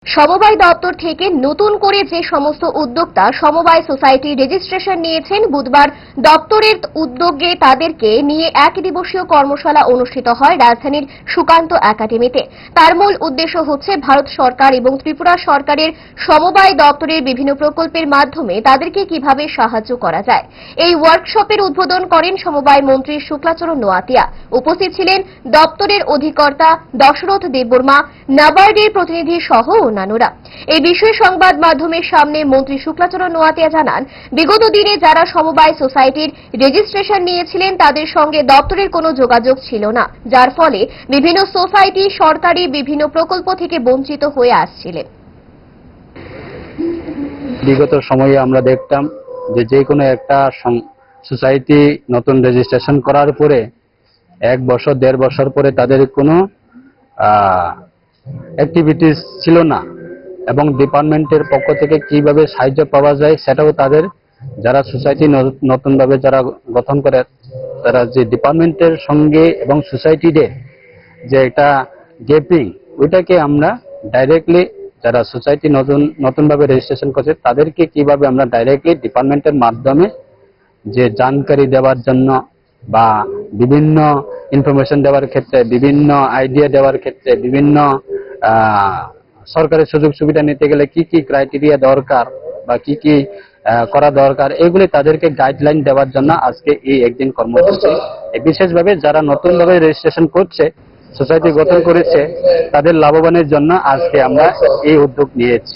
সমবায় দপ্তর থেকে নতুন করে যে সমস্ত উদ্যোক্তা সমবায় সোসাইটি রেজিস্ট্রেশন নিয়েছেন, বুধবার দপ্তরের উদ্যোগে তাদেরকে নিয়ে এক দিবসীয় কর্মশালা অনুষ্ঠিত হয় রাজধানীর সুকান্ত একাডেমিতে। তার মূল উদ্দেশ্য হচ্ছে ভারত সরকার এবং ত্রিপুরা সরকারের সমবায় দপ্তরের বিভিন্ন প্রকল্পের মাধ্যমে তাদেরকে কিভাবে সাহায্য করা যায়। এই ওয়ার্কশপের উদ্বোধন করেন সমবায় মন্ত্রী শুক্লাচরণ নোয়াতিয়া। উপস্থিত ছিলেন দপ্তরের অধিকর্তা দশরথ দেববর্মা, নাবার্ডের প্রতিনিধি সহ অন্যান্যরা। এই বিষয়ে সংবাদ মাধ্যমের সামনে মন্ত্রী শুক্লাচরণ নোয়াতিয়া জানান, বিগত দিনে যারা সমবায় সোসাইটির রেজিস্ট্রেশন নিয়েছিলেন তাদের সঙ্গে দপ্তরের কোনো যোগাযোগ ছিল না, যার ফলে বিভিন্ন সোসাইটি সরকারি বিভিন্ন প্রকল্প থেকে বঞ্চিত হয়ে আসছিলেন। বিগত সময়ে আমরা দেখতাম যে কোনো একটা সোসাইটি নতুন রেজিস্ট্রেশন করার পরে 1 বছর 1.5 বছর পরে তাদের কোনো অ্যাক্টিভিটিস ছিল না এবং ডিপার্টমেন্টের পক্ষ থেকে কিভাবে সাহায্য পাওয়া যায় সেটাও তাদের যারা সোসাইটি নতুনভাবে যারা গঠন করে তারা যে ডিপার্টমেন্টের সঙ্গে এবং সোসাইটিদের যে একটা গ্যাপিং, ওইটাকে আমরা ডাইরেক্টলি যারা সোসাইটি নতুনভাবে রেজিস্ট্রেশন করছে তাদেরকে কিভাবে আমরা ডাইরেক্টলি ডিপার্টমেন্টের মাধ্যমে যে জানকারি দেওয়ার জন্য বা বিভিন্ন ইনফরমেশন দেওয়ার ক্ষেত্রে, বিভিন্ন আইডিয়া দেওয়ার ক্ষেত্রে, বিভিন্ন সরকারের সুযোগ সুবিধা নিতে গেলে কি কি ক্রাইটেরিয়া দরকার বা কি কি করা দরকার, এগুলি তাদেরকে গাইডলাইন দেওয়ার জন্য আজকে এই একদিন কর্মসূচি। বিশেষভাবে যারা নতুনভাবে রেজিস্ট্রেশন করছে, সোসাইটি গঠন করেছে, তাদের লাভবানের জন্য আজকে আমরা এই উদ্যোগ নিয়েছি।